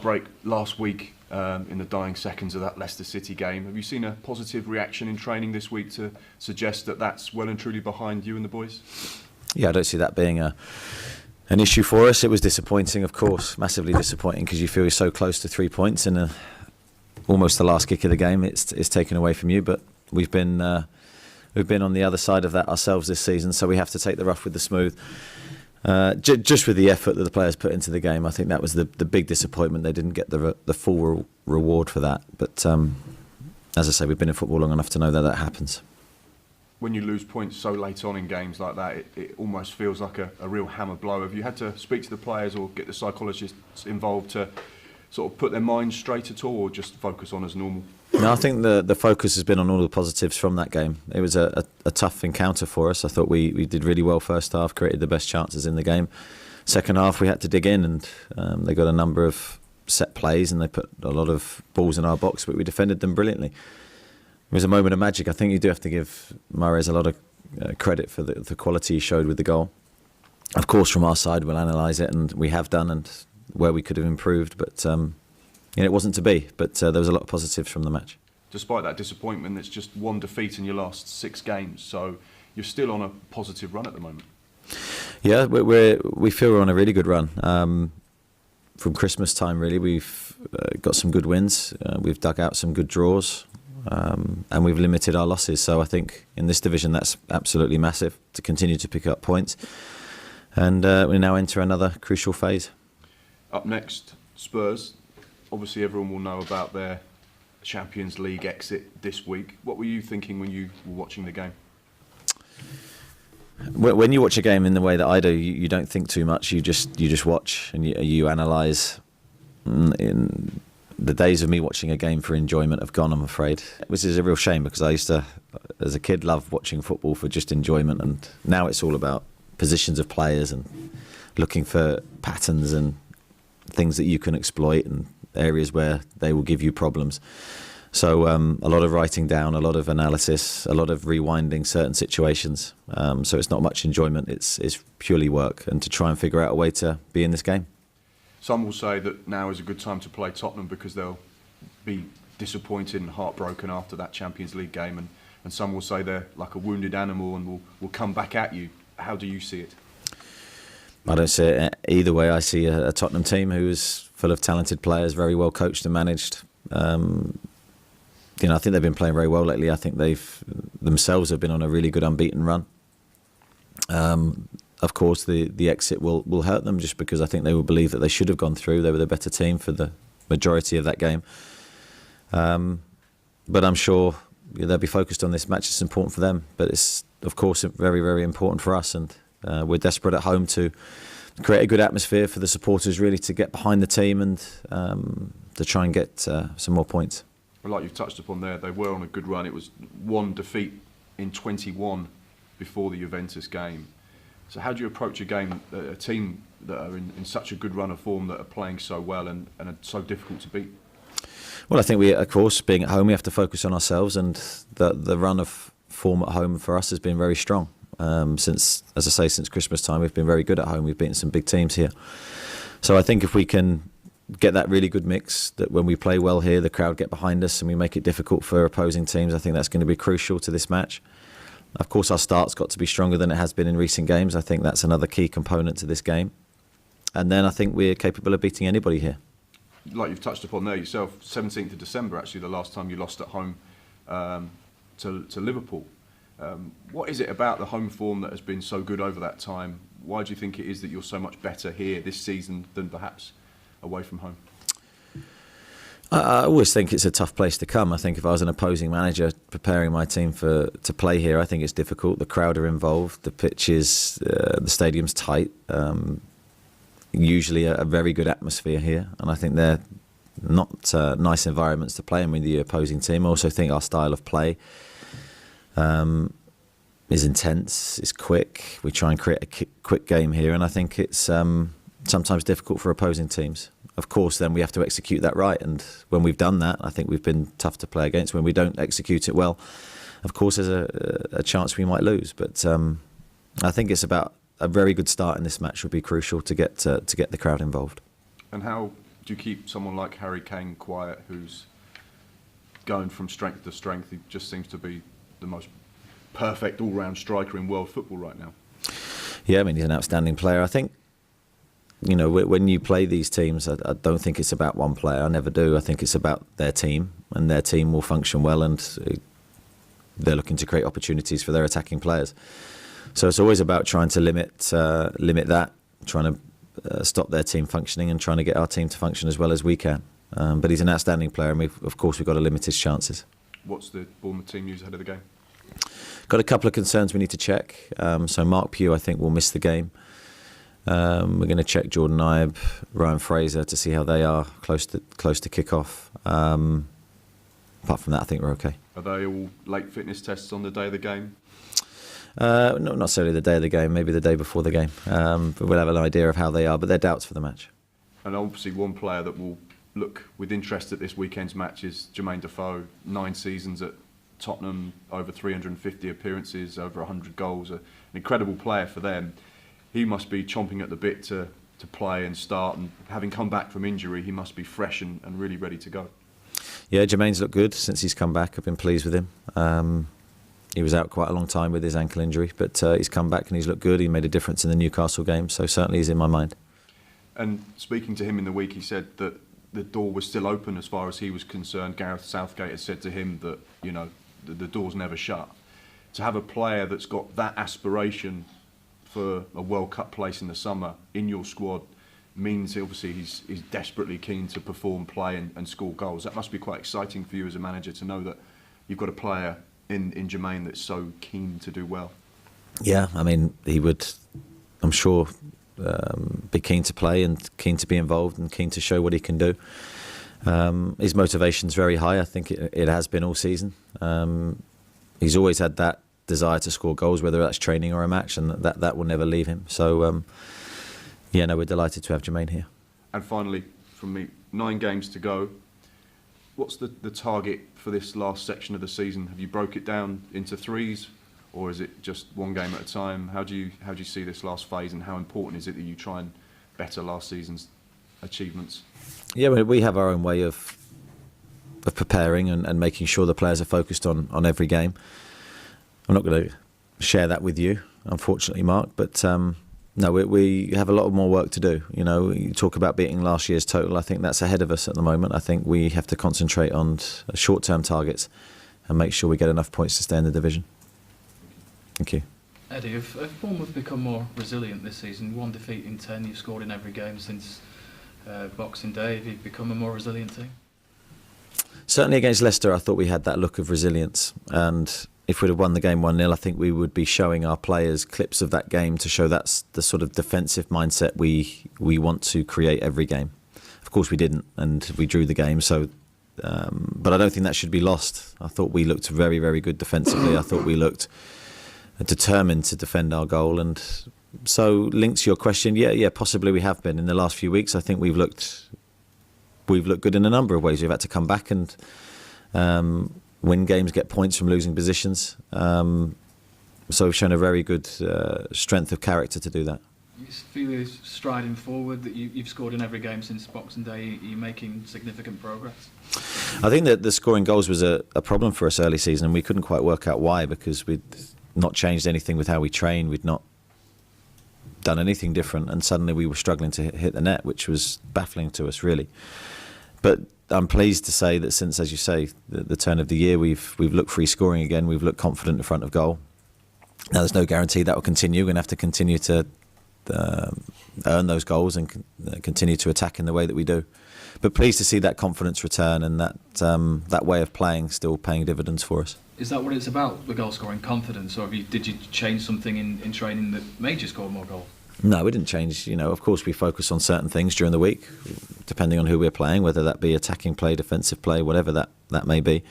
break last week in the dying seconds of that Leicester City game. Have you seen a positive reaction in training this week to suggest that that's well and truly behind you and the boys? Yeah, I don't see that being an issue for us. It was disappointing, of course, massively disappointing, because you feel you're so close to 3 points and almost the last kick of the game it's taken away from you. But we've been on the other side of that ourselves this season, so we have to take the rough with the smooth. Just with the effort that the players put into the game, I think that was the big disappointment. They didn't get the full reward for that. But as I say, we've been in football long enough to know that happens. When you lose points so late on in games like that, it almost feels like a real hammer blow. Have you had to speak to the players or get the psychologists involved to sort of put their minds straight at all, or just focus on as normal? No, I think the focus has been on all the positives from that game. It was a tough encounter for us. I thought we did really well first half, created the best chances in the game. Second half, we had to dig in, and they got a number of set plays and they put a lot of balls in our box, but we defended them brilliantly. It was a moment of magic. I think you do have to give Mahrez a lot of credit for the quality he showed with the goal. Of course, from our side, we'll analyse it, and we have done, and where we could have improved, but it wasn't to be. But there was a lot of positives from the match. Despite that disappointment, it's just one defeat in your last 6 games, so you're still on a positive run at the moment. Yeah, we feel we're on a really good run. From Christmas time, really, we've got some good wins. We've dug out some good draws. And we've limited our losses, so I think in this division that's absolutely massive to continue to pick up points, and we now enter another crucial phase. Up next, Spurs. Obviously everyone will know about their Champions League exit this week. What were you thinking when you were watching the game? When you watch a game in the way that I do, you don't think too much. You just watch and you analyse. In the days of me watching a game for enjoyment have gone, I'm afraid. Which is a real shame, because I used to, as a kid, love watching football for just enjoyment, and now it's all about positions of players and looking for patterns and things that you can exploit and areas where they will give you problems. So a lot of writing down, a lot of analysis, a lot of rewinding certain situations. So it's not much enjoyment, it's purely work, and to try and figure out a way to be in this game. Some will say that now is a good time to play Tottenham because they'll be disappointed and heartbroken after that Champions League game, and some will say they're like a wounded animal and will come back at you. How do you see it? I don't see it either way. I see a Tottenham team who is full of talented players, very well coached and managed. I think they've been playing very well lately. I think they've themselves have been on a really good unbeaten run. Of course, the exit will hurt them, just because I think they will believe that they should have gone through. They were the better team for the majority of that game. But I'm sure they'll be focused on this match. It's important for them, but it's, of course, very, very important for us. And we're desperate at home to create a good atmosphere for the supporters, really, to get behind the team and to try and get some more points. Well, like you've touched upon there, they were on a good run. It was one defeat in 21 before the Juventus game. So how do you approach a team that are in such a good run of form, that are playing so well and are so difficult to beat? Well, I think we, of course, being at home, we have to focus on ourselves, and the run of form at home for us has been very strong. Since Christmas time, we've been very good at home. We've beaten some big teams here. So I think if we can get that really good mix, that when we play well here, the crowd get behind us and we make it difficult for opposing teams, I think that's going to be crucial to this match. Of course, our start's got to be stronger than it has been in recent games. I think that's another key component to this game. And then I think we're capable of beating anybody here. Like you've touched upon there yourself, 17th of December, actually, the last time you lost at home to Liverpool. What is it about the home form that has been so good over that time? Why do you think it is that you're so much better here this season than perhaps away from home? I always think it's a tough place to come. I think if I was an opposing manager preparing my team to play here, I think it's difficult. The crowd are involved, the pitch is, the stadium's tight. Usually a very good atmosphere here, and I think they're not nice environments to play in with the opposing team. I also think our style of play is intense, it's quick. We try and create a quick game here, and I think it's sometimes difficult for opposing teams. Of course, then we have to execute that right, and when we've done that, I think we've been tough to play against. When we don't execute it well, of course, there's a chance we might lose. But I think it's about a very good start in this match would be crucial to get the crowd involved. And how do you keep someone like Harry Kane quiet, who's going from strength to strength? He just seems to be the most perfect all-round striker in world football right now. Yeah, I mean, he's an outstanding player. I think, you know, when you play these teams, I don't think it's about one player. I never do. I think it's about their team, and their team will function well, and they're looking to create opportunities for their attacking players. So it's always about trying to limit that, trying to stop their team functioning, and trying to get our team to function as well as we can. But he's an outstanding player, and of course we've got to limit his chances. What's the Bournemouth team news ahead of the game? Got a couple of concerns we need to check. So Mark Pugh, I think, will miss the game. We're going to check Jordan Ibe, Ryan Fraser to see how they are close to kick-off. Apart from that, I think we're okay. Are they all late fitness tests on the day of the game? Not necessarily the day of the game, maybe the day before the game. But we'll have an idea of how they are, but they're doubts for the match. And obviously one player that will look with interest at this weekend's match is Jermaine Defoe. 9 seasons at Tottenham, over 350 appearances, over 100 goals. An incredible player for them. He must be chomping at the bit to play and start, and having come back from injury, he must be fresh and really ready to go. Yeah, Jermaine's looked good since he's come back. I've been pleased with him. He was out quite a long time with his ankle injury, but he's come back and he's looked good. He made a difference in the Newcastle game, so certainly he's in my mind. And speaking to him in the week, he said that the door was still open as far as he was concerned. Gareth Southgate had said to him that, you know, the door's never shut. To have a player that's got that aspiration for a World Cup place in the summer in your squad means obviously he's desperately keen to perform, play and score goals. That must be quite exciting for you as a manager to know that you've got a player in Jermaine that's so keen to do well. Yeah, I mean, he would, I'm sure, be keen to play and keen to be involved and keen to show what he can do. His motivation's very high. I think it has been all season. He's always had that desire to score goals, whether that's training or a match, and that will never leave him. So, yeah, no, we're delighted to have Jermaine here. And finally, from me, 9 games to go. What's the target for this last section of the season? Have you broke it down into 3s, or is it just one game at a time? How do you see this last phase, and how important is it that you try and better last season's achievements? Yeah, we have our own way of preparing and making sure the players are focused on every game. I'm not going to share that with you, unfortunately, Mark, but no, we have a lot more work to do. You know, you talk about beating last year's total. I think that's ahead of us at the moment. I think we have to concentrate on short-term targets and make sure we get enough points to stay in the division. Thank you. Eddie, have Bournemouth become more resilient this season? 1 defeat in 10, you've scored in every game since Boxing Day. Have you become a more resilient team? Certainly against Leicester, I thought we had that look of resilience, and if we'd have won the game 1-0, I think we would be showing our players clips of that game to show that's the sort of defensive mindset we want to create every game. Of course we didn't, and we drew the game, so but I don't think that should be lost. I thought we looked very, very good defensively. I thought we looked determined to defend our goal, and so linked to your question, yeah, possibly we have been in the last few weeks. I think we've looked good in a number of ways. We've had to come back and win games, get points from losing positions. So we've shown a very good strength of character to do that. You feel you're striding forward, that you've scored in every game since Boxing Day. You're making significant progress? I think that the scoring goals was a problem for us early season, and we couldn't quite work out why, because we'd not changed anything with how we train. We'd not done anything different, and suddenly we were struggling to hit the net, which was baffling to us, really. But I'm pleased to say that since, as you say, the turn of the year, we've looked free scoring again. We've looked confident in front of goal. Now, there's no guarantee that will continue. We're going to have to continue to earn those goals and continue to attack in the way that we do. But pleased to see that confidence return, and that way of playing still paying dividends for us. Is that what it's about, the goal scoring confidence, or did you change something in training that made you score more goals? No, we didn't change. You know, of course we focus on certain things during the week, depending on who we're playing, whether that be attacking play, defensive play, whatever that may be.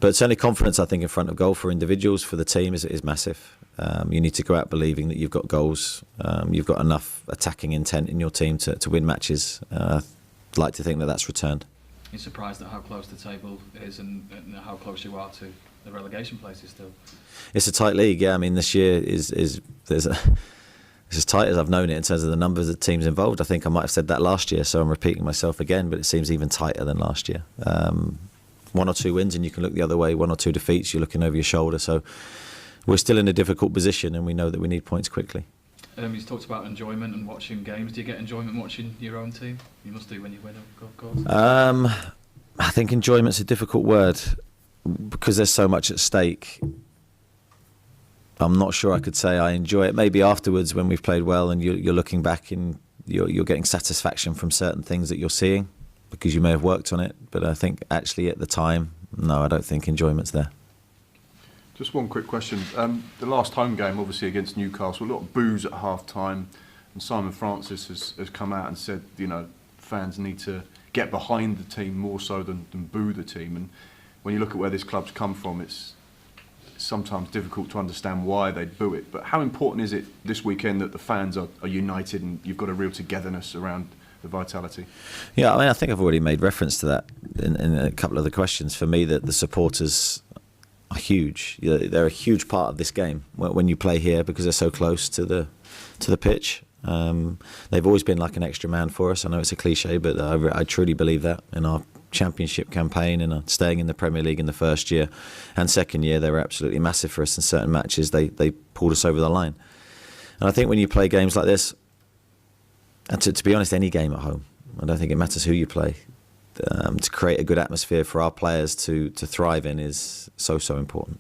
But certainly confidence, I think, in front of goal for individuals, for the team, is massive. You need to go out believing that you've got goals, you've got enough attacking intent in your team to win matches. I'd like to think that that's returned. You're surprised at how close the table is and how close you are to the relegation places still? It's a tight league, yeah. I mean, this year there's it's as tight as I've known it in terms of the numbers of teams involved. I think I might have said that last year, so I'm repeating myself again, but it seems even tighter than last year. 1 or 2 wins and you can look the other way, 1 or 2 defeats, you're looking over your shoulder. So we're still in a difficult position and we know that we need points quickly. You've talked about enjoyment and watching games. Do you get enjoyment watching your own team? You must do when you win, of course. I think enjoyment's a difficult word because there's so much at stake. I'm not sure I could say I enjoy it. Maybe afterwards when we've played well and you're looking back and you're getting satisfaction from certain things that you're seeing because you may have worked on it. But I think actually at the time, no, I don't think enjoyment's there. Just one quick question. The last home game, obviously against Newcastle, a lot of boos at half-time, and Simon Francis has come out and said, fans need to get behind the team more so than boo the team. And when you look at where this club's come from, it's sometimes difficult to understand why they'd boo it. But how important is it this weekend that the fans are united and you've got a real togetherness around the vitality? Yeah, I think I've already made reference to that in a couple of the questions. For me, that the supporters are huge. They're a huge part of this game when you play here because they're so close to the pitch. They've always been like an extra man for us. I know it's a cliche, but I truly believe that. In our championship campaign and staying in the Premier League in the first year and second year, they were absolutely massive for us. In certain matches, they pulled us over the line. And I think when you play games like this, and to be honest, any game at home, I don't think it matters who you play. To create a good atmosphere for our players to thrive in is so important.